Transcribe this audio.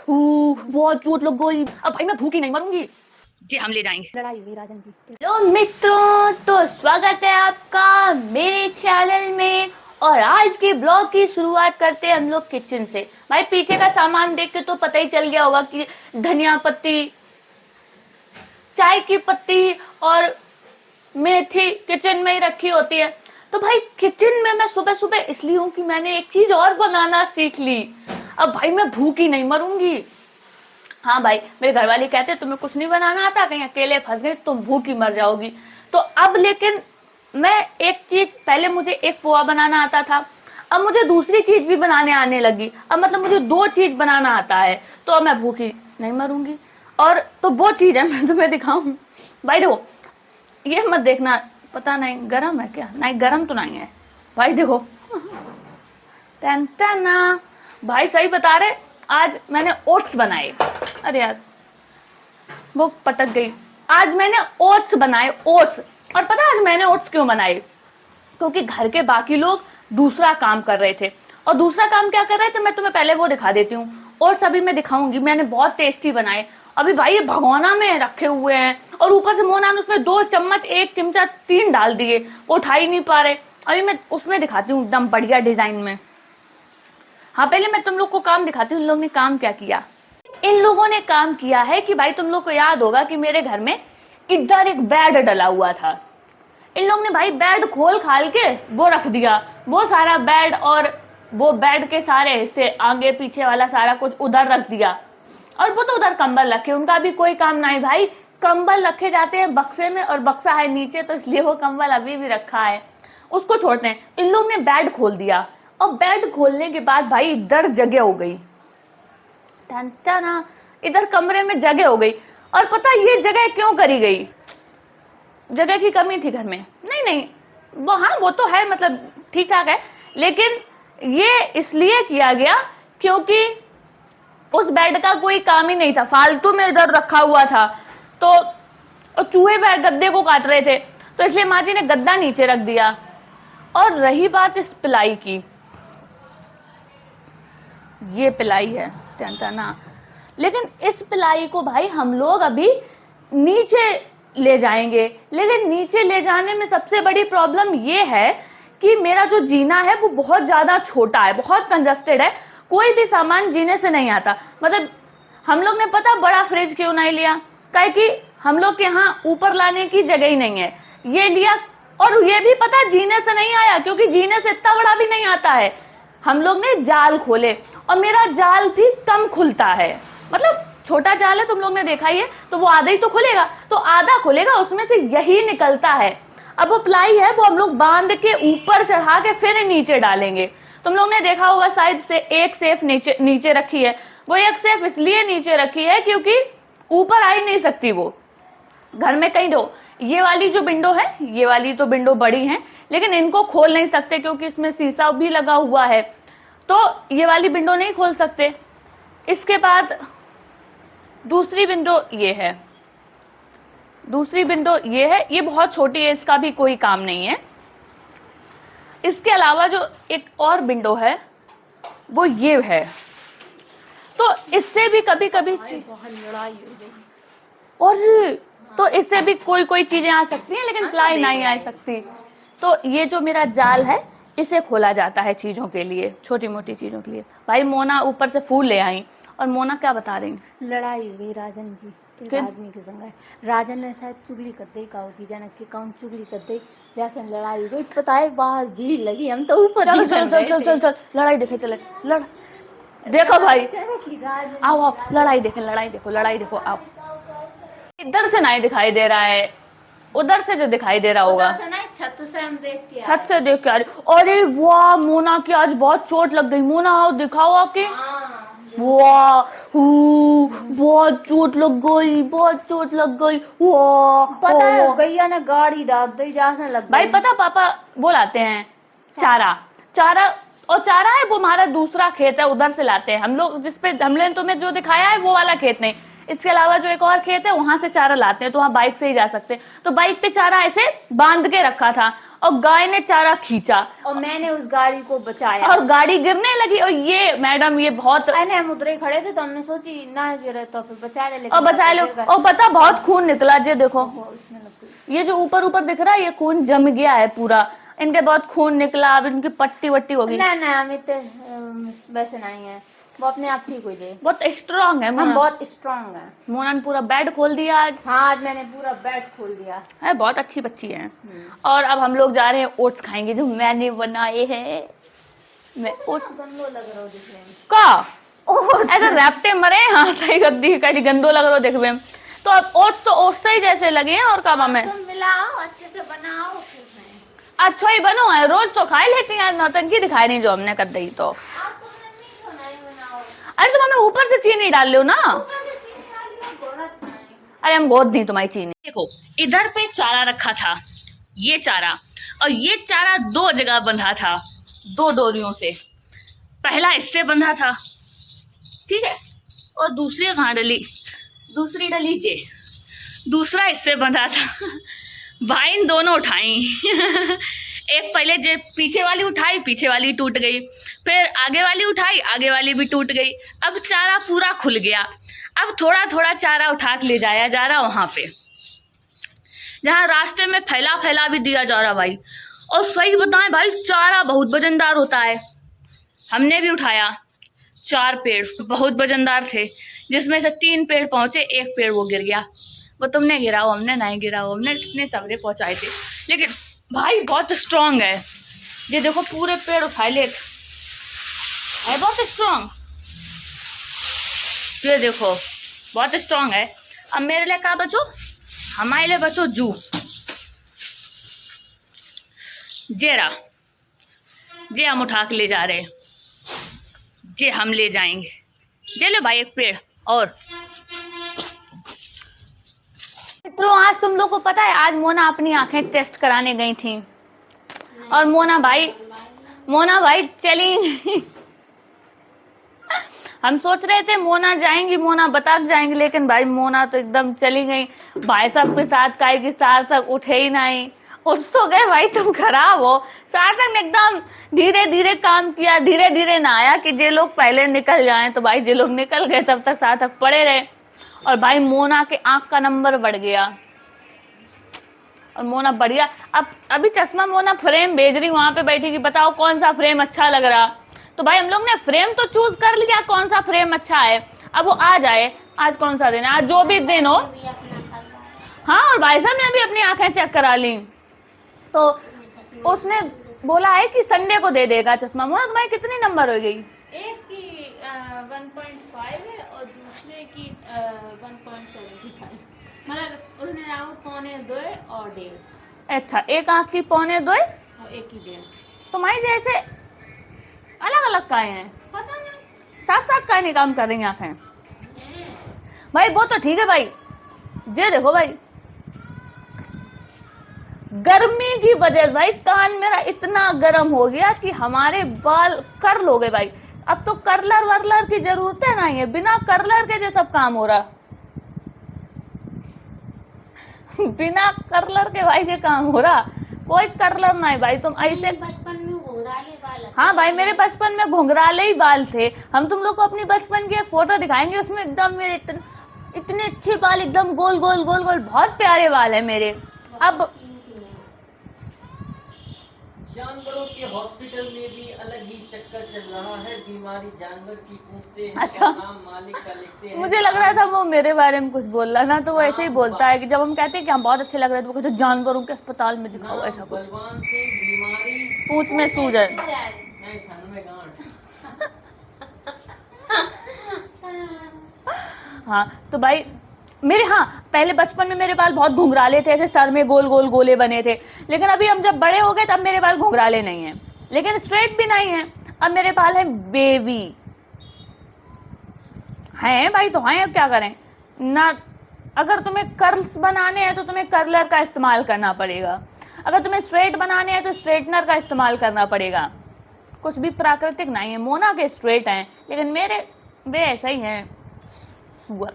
बहुत चोट लग गई। अब भाई मैं भूखी नहीं मरूंगी जी, हम ले जाएंगे। लड़ाई हुई राजन की। हेलो मित्रों, तो स्वागत है आपका मेरे चैनल में। और आज के ब्लॉग की शुरुआत करते हैं हम लोग किचन से। भाई पीछे का सामान देख के तो पता ही चल गया होगा कि धनिया पत्ती, चाय की पत्ती और मेथी किचन में ही रखी होती है। तो भाई किचन में मैं सुबह सुबह इसलिए हूँ कि मैंने एक चीज और बनाना सीख ली। अब भाई मैं भूखी नहीं मरूंगी। हाँ भाई, मेरे घर वाले कहते तुम्हें कुछ नहीं बनाना आता, कहीं अकेले फंस गई तुम भूखी मर जाओगी। तो अब लेकिन मैं एक चीज, पहले मुझे एक पोहा बनाना आता था, अब मुझे दूसरी चीज भी बनाने आने लगी। अब मतलब मुझे दो चीज बनाना आता है, तो अब मैं भूखी नहीं मरूंगी। और तो वो चीज है, मैं तुम्हें दिखाऊं। भाई देखो, ये मत देखना, पता नहीं गरम है क्या, नहीं गरम तो नहीं है। भाई देखो, टेंटना, भाई सही बता रहे, आज मैंने ओट्स बनाए। अरे यार वो पटक गई। आज मैंने ओट्स बनाए, ओट्स। और पता है आज मैंने ओट्स क्यों बनाए? क्योंकि घर के बाकी लोग दूसरा काम कर रहे थे। और दूसरा काम क्या कर रहे थे मैं तुम्हें पहले वो दिखा देती हूँ, और सभी मैं दिखाऊंगी। मैंने बहुत टेस्टी बनाए। अभी भाई ये भगोना में रखे हुए हैं, और ऊपर से मोना ने उसमें 2 चम्मच 1 चिमचा 3 डाल दिए, वो उठा ही नहीं पा रहे। अभी मैं उसमें दिखाती हूँ एकदम बढ़िया डिजाइन में। हाँ पहले मैं तुम लोग को काम दिखाती हूँ, इन लोग ने काम क्या किया। इन लोगों ने काम किया है कि भाई तुम लोग को याद होगा कि मेरे घर में इधर एक बेड डला हुआ था। इन लोग ने भाई बेड खोल खाल के वो रख दिया, वो सारा बेड, और वो बेड के सारे हिस्से आगे पीछे वाला सारा कुछ उधर रख दिया। और वो तो उधर कंबल रखे, उनका भी कोई काम नहीं भाई। कंबल रखे जाते हैं बक्से में, और बक्सा है नीचे, तो इसलिए वो कंबल अभी भी रखा है, उसको छोड़ते हैं। इन लोग ने बेड खोल दिया, और बेड खोलने के बाद भाई इधर जगह हो गई, ना इधर कमरे में जगह हो गई। और पता ये जगह क्यों करी गई? जगह की कमी थी घर में? नहीं नहीं, वो हाँ वो तो है, मतलब ठीक ठाक है, लेकिन ये इसलिए किया गया क्योंकि उस बेड का कोई काम ही नहीं था, फालतू में इधर रखा हुआ था। तो और चूहे गद्दे को काट रहे थे, तो इसलिए माँ जी ने गद्दा नीचे रख दिया। और रही बात इस पिलाई की, ये पिलाई है टेंटाना, लेकिन इस पिलाई को भाई हम लोग अभी नीचे ले जाएंगे। लेकिन नीचे ले जाने में सबसे बड़ी प्रॉब्लम ये है कि मेरा जो जीना है वो बहुत ज्यादा छोटा है, बहुत कंजस्टेड है, कोई भी सामान जीने से नहीं आता। मतलब हम लोग ने पता बड़ा फ्रिज क्यों नहीं लिया, काहे कि हम लोग के यहाँ ऊपर लाने की जगह ही नहीं है, ये लिया। और ये भी पता जीने से नहीं आया, क्योंकि जीने से इतना बड़ा भी नहीं आता है। हम लोग ने जाल खोले, और मेरा जाल भी कम खुलता है, मतलब छोटा जाल है, तुम लोग ने देखा ही है, तो वो आधा ही तो खुलेगा, तो आधा खुलेगा, उसमें से यही निकलता है। अब वो प्लाई है, वो हम लोग बांध के ऊपर चढ़ा के फिर नीचे डालेंगे। तुम लोग ने देखा होगा साइड से एक सेफ नीचे नीचे रखी है, वो एक सेफ इसलिए नीचे रखी है क्योंकि ऊपर आ ही नहीं सकती वो घर में कहीं। दो ये वाली जो विंडो है, ये वाली तो विंडो बड़ी है, लेकिन इनको खोल नहीं सकते क्योंकि इसमें शीशा भी लगा हुआ है, तो ये वाली विंडो नहीं खोल सकते। इसके बाद दूसरी विंडो ये है, दूसरी विंडो ये है, ये बहुत छोटी है, इसका भी कोई काम नहीं है। इसके अलावा जो एक और विंडो है वो ये है, तो इससे भी कभी कभी लड़ाई हो गई। और तो इससे भी कोई कोई चीजें आ सकती हैं, लेकिन प्लाई नहीं आ सकती। तो ये जो मेरा जाल है इसे खोला जाता है चीजों के लिए, छोटी मोटी चीजों के लिए। भाई मोना ऊपर से फूल ले आई, और मोना क्या बता रही? लड़ाई हो गई राजन की, एक आदमी के संग है। राजन ने शायद चुगली कर दी, कहो की जनक की कौन चुगली कर दी, जैसे लड़ाई हो गई। पता है बाहर भीड़ लगी, हम तो ऊपर चल चल चल चल चल चल लड़ाई देखे, चले लड़, देखो भाई, आओ आओ लड़ाई देखे, लड़ाई देखो, लड़ाई देखो, आओ। इधर से नहीं दिखाई दे रहा है, उधर से जो दिखाई दे रहा होगा, छत से हम देख के छत से देख के आ रही। अरे वाह मोना की आज बहुत चोट लग गई। मोना आओ दिखाओ आके। वाह बहुत चोट लग गई, बहुत चोट लग गई। वाह पता है गैया ने गाड़ी डाल दी, जैसे लग भाई पता पापा वो लाते हैं चारा, चारा, और चारा है वो हमारा दूसरा खेत है, उधर से लाते हैं हम लोग, जिसपे हमने तुम्हें जो दिखाया है वो वाला खेत नहीं, इसके अलावा जो एक और खेत है वहां से चारा लाते हैं, तो वहां बाइक से ही जा सकते हैं। तो बाइक पे चारा ऐसे बांध के रखा था और गाय ने चारा खींचा और मैंने उस गाड़ी को बचाया और गाड़ी गिरने लगी। और ये मैडम ये बहुत, अरे हम उधर ही खड़े थे तो हमने सोची ना गिरे तो फिर बचा ले, लेकिन और बचा लो। और पता बहुत खून निकला, जे देखो उसमें लग गई। ये जो ऊपर ऊपर दिख रहा है ये खून जम गया है पूरा, इनके बहुत खून निकला, अब इनकी पट्टी वट्टी होगी। ना ना हम इतने वैसे नहीं है, वो अपने आप ठीक हो जाए। बहुत स्ट्रांग है हम मोना। बहुत स्ट्रांग हैं। मोना ने पूरा बेड खोल दिया आज। हाँ आज मैंने पूरा बेड खोल दिया है, बहुत अच्छी बच्ची है। और अब हम लोग जा रहे हैं ओट्स खाएंगे जो मैंने बनाए हैं। मैं ओट्स गंदो लग रहा हो दिखने में का ऐसा रैप्टे मरे। हाँ सही गद्दी का गंदो लग रहा हो देखबे। तो अब ओट्स तो ओट्स ही जैसे लगे हैं और काबा में तुम मिलाओ अच्छे से बनाओ फिर अच्छा ही बनो है। रोज तो खाए लेते हैं, नौटंकी दिखाई नहीं जो हमने कर दी। तो आप तुमने मीठो नहीं बनाओ। अरे तुम हमें ऊपर से चीनी डाल लो ना। ऊपर से चीनी डाली और गोरत नहीं। अरे हम गोद दी तुम्हारी चीनी। देखो इधर पे चारा रखा था, ये चारा, और ये चारा दो जगह बंधा था, दो डोरियों से। पहला इससे बंधा था, ठीक है, और दूसरी कहाँ डली, दूसरी डली जे, दूसरा इससे बंधा था। भाई इन दोनों उठाई। एक पहले जे पीछे वाली उठाई, पीछे वाली टूट गई, फिर आगे वाली उठाई, आगे वाली भी टूट गई। अब चारा पूरा खुल गया। अब थोड़ा थोड़ा चारा उठा के ले जाया जा रहा वहां पे, जहाँ रास्ते में फैला फैला भी दिया जा रहा भाई। और सही बताएं भाई चारा बहुत वजनदार होता है। हमने भी उठाया 4 पेड़, बहुत वजनदार थे, जिसमें से 3 पेड़ पहुंचे, एक पेड़ वो गिर गया। वो तुमने गिरा हो, हमने नहीं गिरा हो, हमने कितने सवरे पहुंचाए थे। लेकिन भाई बहुत स्ट्रांग है, ये देखो पूरे पेड़ उठाए ले है, बहुत स्ट्रांग। ये देखो बहुत स्ट्रांग है। अब मेरे लिए क्या बचो, हमारे लिए बचो जू जेरा, जे हम उठा के ले जा रहे हैं, जे हम ले जाएंगे। जे लो भाई एक पेड़ और। तो आज तुम लोग को पता है, आज मोना अपनी आंखें टेस्ट कराने गई थी और मोना भाई चली। हम सोच रहे थे मोना जाएंगी, मोना बता के जाएंगी, लेकिन भाई मोना तो एकदम चली गई। भाई साहब के साथ काहे की सार्थक उठे ही नहीं, उठ तो गए भाई तुम खराब हो। सार्थक ने एकदम धीरे धीरे काम किया, धीरे धीरे ना आया कि जे लोग पहले निकल जाएं। तो भाई जे लोग निकल गए तब तक सार्थक पड़े रहे और भाई मोना के आंख का नंबर बढ़ गया और मोना बढ़िया। अब अभी चश्मा मोना फ्रेम भेज रही, वहां पे बैठी कि बताओ कौन सा फ्रेम अच्छा लग रहा। तो भाई हम लोग ने फ्रेम तो चूज कर लिया कौन सा फ्रेम अच्छा है। अब वो आ जाए, आज कौन सा दिन है, आज जो भी दिन हो। हाँ और भाई साहब ने अभी अपनी आंखें चेक करा ली, तो उसने बोला है कि संडे को दे देगा चश्मा। मोना तुम्हारी कितनी नंबर हो गई? एक की 1.5 है और दूसरे की 1.75। मतलब उसने राउंड 1.25 और 1.5। अच्छा, एक आंख की 1.25 और एक की 1.5। तुम्हारी जैसे अलग अलग काहे हैं, पता नहीं साथ साथ काहे नहीं काम कर रही आंखें। भाई वो तो ठीक है भाई, जे देखो भाई गर्मी की वजह से भाई कान मेरा इतना गर्म हो गया कि हमारे बाल कर लोगे भाई। अब तो कर्लर वर्लर की जरूरत है नहीं है, बिना कर्लर के जो सब काम हो रहा। बिना कर्लर के भाई से काम हो रहा, कोई कर्लर नहीं भाई। तुम ऐसे बचपन में घुंघराले बाल। हाँ भाई मेरे बचपन में घुंघराले ही बाल थे। हम तुम लोग को अपनी बचपन की एक फोटो दिखाएंगे, उसमें एकदम मेरे इतने अच्छे बाल, एकदम गोल गोल गोल गोल, बहुत प्यारे बाल है मेरे। अब जानवरों के हॉस्पिटल में भी अलग ही चक्कर चल रहा है। बीमारी जानवर की पूछते हैं अच्छा। और नाम मालिक का लिखते हैं। मुझे लग रहा था वो मेरे बारे में कुछ बोल रहा ना, तो वो ऐसे ही बोलता है कि जब हम कहते हैं कि हम बहुत अच्छे लग रहे थे, वो कहते जानवरों के अस्पताल में दिखाओ, नाम ऐसा कुछ। बलवान सिंह, बीमारी पूंछ में सूजन। नहीं, थन में गांठ। हाँ तो भाई मेरे, हाँ पहले बचपन में मेरे बाल बहुत घुंघराले थे, ऐसे सर में गोल गोल गोले बने थे। लेकिन अभी हम जब बड़े हो गए तब मेरे बाल घुंघराले नहीं है, लेकिन स्ट्रेट भी नहीं है। अब मेरे बाल है बेबी हैं भाई, तो हैं, क्या करें ना। अगर तुम्हें कर्ल्स बनाने हैं तो तुम्हें कर्लर का इस्तेमाल करना पड़ेगा, अगर तुम्हें स्ट्रेट बनाने हैं तो स्ट्रेटनर का इस्तेमाल करना पड़ेगा। कुछ भी प्राकृतिक नहीं है। मोना के स्ट्रेट हैं, लेकिन मेरे वे ऐसा ही हैं, सुअर।